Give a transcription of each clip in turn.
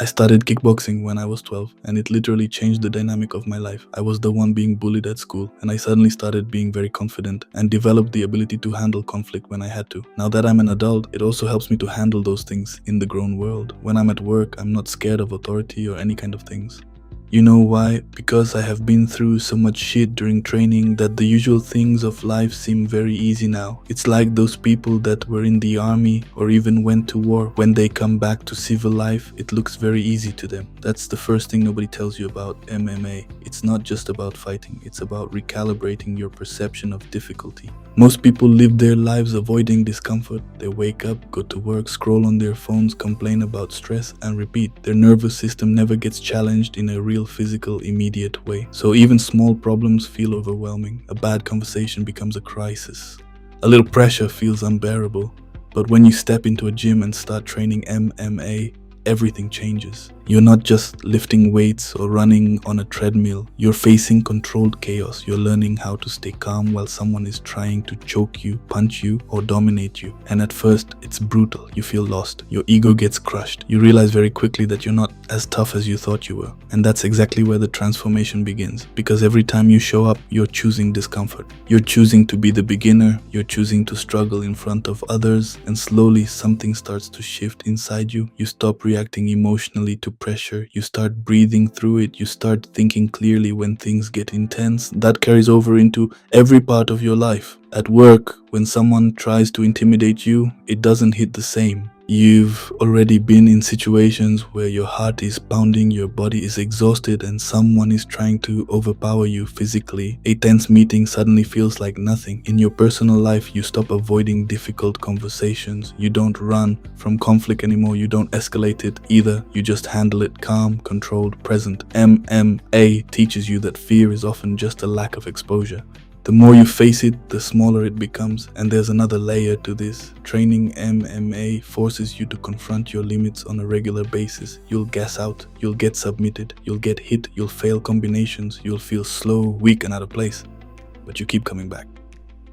I started kickboxing when I was 12, and it literally changed the dynamic of my life. I was the one being bullied at school, and I suddenly started being very confident and developed the ability to handle conflict when I had to. Now that I'm an adult, it also helps me to handle those things in the grown world. When I'm at work, I'm not scared of authority or any kind of things. You know why? Because I have been through so much shit during training that the usual things of life seem very easy now. It's like those people that were in the army or even went to war. When they come back to civil life, it looks very easy to them. That's the first thing nobody tells you about MMA. It's not just about fighting, it's about recalibrating your perception of difficulty. Most people live their lives avoiding discomfort. They wake up, go to work, scroll on their phones, complain about stress, and repeat. Their nervous system never gets challenged in a real physical, immediate way. So even small problems feel overwhelming. A bad conversation becomes a crisis. A little pressure feels unbearable. But when you step into a gym and start training MMA, everything changes. You're not just lifting weights or running on a treadmill. You're facing controlled chaos. You're learning how to stay calm while someone is trying to choke you, punch you, or dominate you. And at first, it's brutal. You feel lost. Your ego gets crushed. You realize very quickly that you're not as tough as you thought you were. And that's exactly where the transformation begins. Because every time you show up, you're choosing discomfort. You're choosing to be the beginner. You're choosing to struggle in front of others. And slowly, something starts to shift inside you. You stop reacting emotionally to pressure, you start breathing through it, you start thinking clearly when things get intense. That carries over into every part of your life. At work, when someone tries to intimidate you, it doesn't hit the same. You've already been in situations where your heart is pounding, your body is exhausted, and someone is trying to overpower you physically. A tense meeting suddenly feels like nothing. In your personal life, you stop avoiding difficult conversations. You don't run from conflict anymore. You don't escalate it either. You just handle it calm, controlled, present. MMA teaches you that fear is often just a lack of exposure. The more you face it, the smaller it becomes. And there's another layer to this. Training MMA forces you to confront your limits on a regular basis. You'll gas out, you'll get submitted, you'll get hit, you'll fail combinations, you'll feel slow, weak, and out of place. But you keep coming back.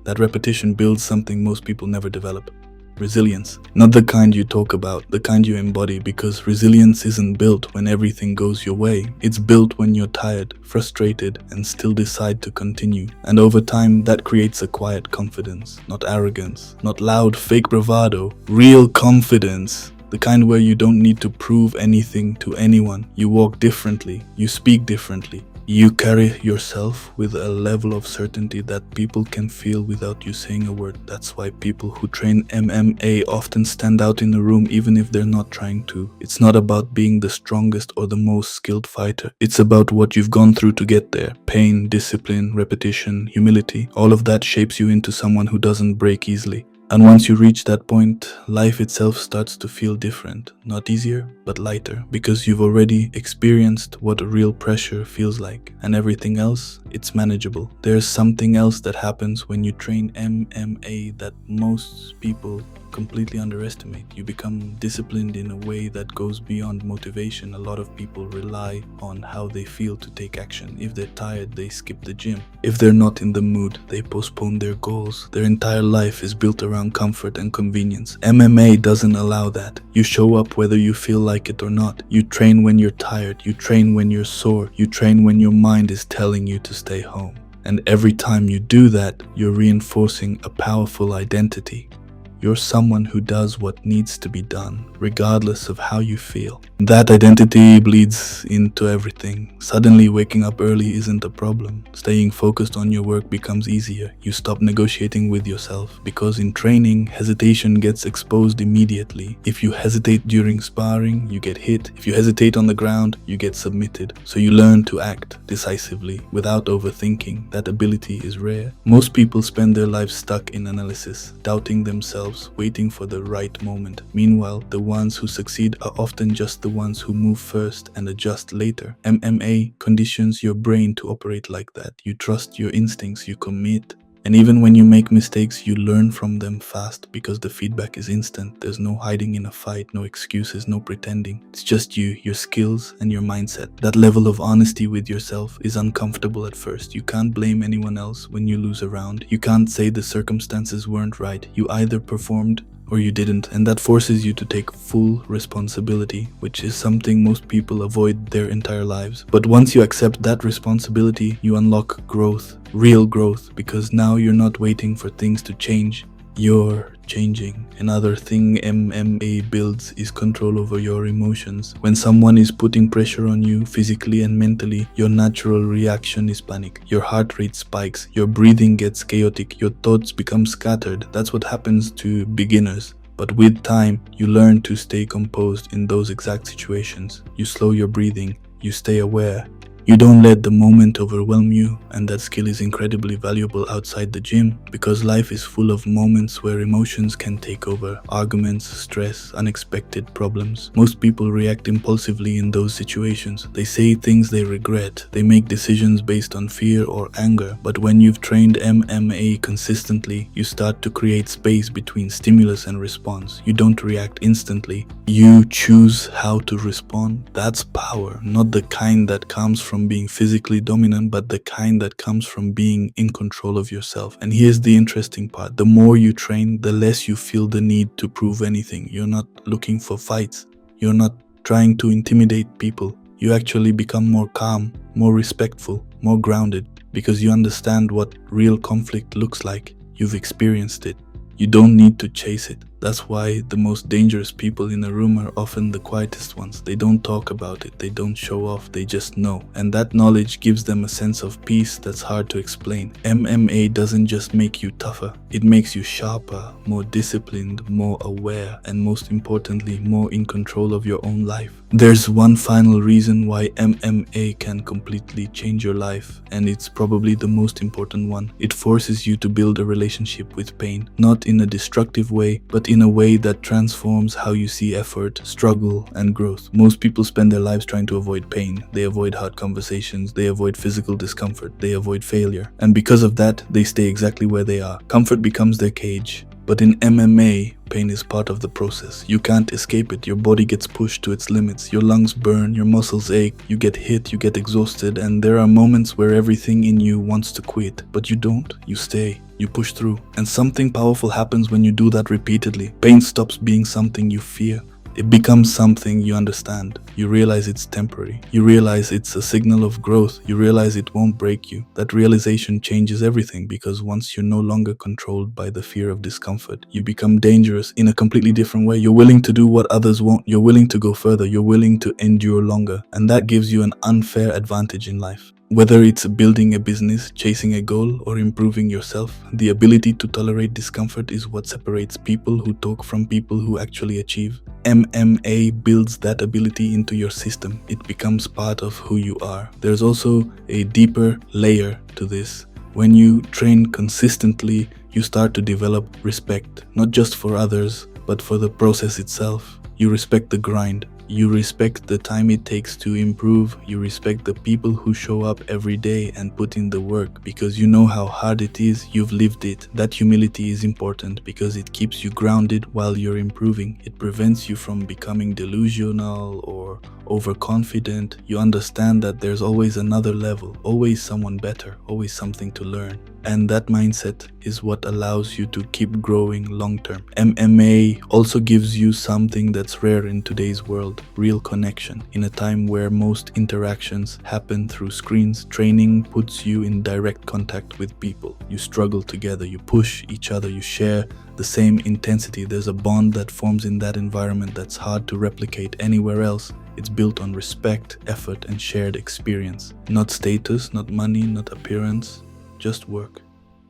That repetition builds something most people never develop. Resilience. Not the kind you talk about, the kind you embody, because resilience isn't built when everything goes your way. It's built when you're tired, frustrated, and still decide to continue. And over time, that creates a quiet confidence, not arrogance, not loud fake bravado, real confidence. The kind where you don't need to prove anything to anyone. You walk differently, you speak differently. You carry yourself with a level of certainty that people can feel without you saying a word. That's why people who train MMA often stand out in the room even if they're not trying to. It's not about being the strongest or the most skilled fighter. It's about what you've gone through to get there. Pain, discipline, repetition, humility. All of that shapes you into someone who doesn't break easily. And once you reach that point, life itself starts to feel different. Not easier, but lighter. Because you've already experienced what real pressure feels like. And everything else, it's manageable. There's something else that happens when you train MMA that most people completely underestimate. You become disciplined in a way that goes beyond motivation. A lot of people rely on how they feel to take action. If they're tired, they skip the gym. If they're not in the mood, they postpone their goals. Their entire life is built around comfort and convenience. MMA doesn't allow that. You show up whether you feel like it or not. You train when you're tired. You train when you're sore. You train when your mind is telling you to stay home. And every time you do that, you're reinforcing a powerful identity. You're someone who does what needs to be done, regardless of how you feel. That identity bleeds into everything. Suddenly, waking up early isn't a problem. Staying focused on your work becomes easier. You stop negotiating with yourself, because in training, hesitation gets exposed immediately. If you hesitate during sparring, you get hit. If you hesitate on the ground, you get submitted. So you learn to act decisively without overthinking. That ability is rare. Most people spend their lives stuck in analysis, doubting themselves, waiting for the right moment. Meanwhile, the ones who succeed are often just the ones who move first and adjust later. MMA conditions your brain to operate like that. You trust your instincts, you commit. And even when you make mistakes, you learn from them fast because the feedback is instant. There's no hiding in a fight, no excuses, no pretending. It's just you, your skills, and your mindset. That level of honesty with yourself is uncomfortable at first. You can't blame anyone else when you lose a round. You can't say the circumstances weren't right. You either performed or you didn't, and that forces you to take full responsibility, which is something most people avoid their entire lives. But once you accept that responsibility, you unlock growth, real growth, because now you're not waiting for things to change. You're changing. Another thing MMA builds is control over your emotions. When someone is putting pressure on you physically and mentally, your natural reaction is panic. Your heart rate spikes, your breathing gets chaotic, your thoughts become scattered. That's what happens to beginners. But with time, you learn to stay composed in those exact situations. You slow your breathing, you stay aware. You don't let the moment overwhelm you, and that skill is incredibly valuable outside the gym because life is full of moments where emotions can take over. Arguments, stress, unexpected problems. Most people react impulsively in those situations. They say things they regret. They make decisions based on fear or anger. But when you've trained MMA consistently, you start to create space between stimulus and response. You don't react instantly. You choose how to respond. That's power, not the kind that comes from being physically dominant, but the kind that comes from being in control of yourself. And here's the interesting part. The more you train, the less you feel the need to prove anything. You're not looking for fights. You're not trying to intimidate people. You actually become more calm, more respectful, more grounded, because you understand what real conflict looks like. You've experienced it. You don't need to chase it. That's why the most dangerous people in a room are often the quietest ones. They don't talk about it, they don't show off, they just know. And that knowledge gives them a sense of peace that's hard to explain. MMA doesn't just make you tougher, it makes you sharper, more disciplined, more aware, and most importantly, more in control of your own life. There's one final reason why MMA can completely change your life, and it's probably the most important one. It forces you to build a relationship with pain, not in a destructive way, but in a way that transforms how you see effort, struggle, and growth. Most people spend their lives trying to avoid pain. They avoid hard conversations, they avoid physical discomfort, they avoid failure. And because of that, they stay exactly where they are. Comfort becomes their cage. But in MMA, pain is part of the process. You can't escape it. Your body gets pushed to its limits. Your lungs burn, your muscles ache, you get hit, you get exhausted, and there are moments where everything in you wants to quit. But you don't. You stay. You push through. And something powerful happens when you do that repeatedly. Pain stops being something you fear. It becomes something you understand. You realize it's temporary. You realize it's a signal of growth. You realize it won't break you. That realization changes everything because once you're no longer controlled by the fear of discomfort, you become dangerous in a completely different way. You're willing to do what others won't. You're willing to go further. You're willing to endure longer. And that gives you an unfair advantage in life. Whether it's building a business, chasing a goal, or improving yourself, the ability to tolerate discomfort is what separates people who talk from people who actually achieve. MMA builds that ability into your system. It becomes part of who you are. There's also a deeper layer to this. When you train consistently, you start to develop respect, not just for others, but for the process itself. You respect the grind. You respect the time it takes to improve. You respect the people who show up every day and put in the work because you know how hard it is, you've lived it. That humility is important because it keeps you grounded while you're improving. It prevents you from becoming delusional or overconfident. You understand that there's always another level, always someone better, always something to learn. And that mindset is what allows you to keep growing long term. MMA also gives you something that's rare in today's world, real connection. In a time where most interactions happen through screens, training puts you in direct contact with people. You struggle together, you push each other, you share the same intensity. There's a bond that forms in that environment that's hard to replicate anywhere else. It's built on respect, effort, and shared experience. Not status, not money, not appearance, just work.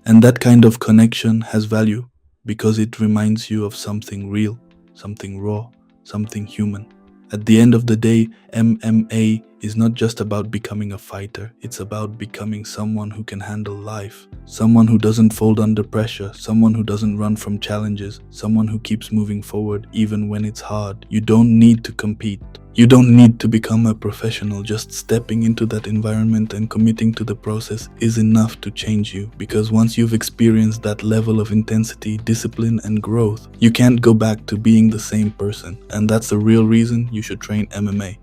And that kind of connection has value because it reminds you of something real, something raw, something human. At the end of the day, MMA is not just about becoming a fighter. It's about becoming someone who can handle life, someone who doesn't fold under pressure, someone who doesn't run from challenges, someone who keeps moving forward even when it's hard. You don't need to compete. You don't need to become a professional. Just stepping into that environment and committing to the process is enough to change you, because once you've experienced that level of intensity, discipline, and growth, you can't go back to being the same person. And that's the real reason you should train MMA.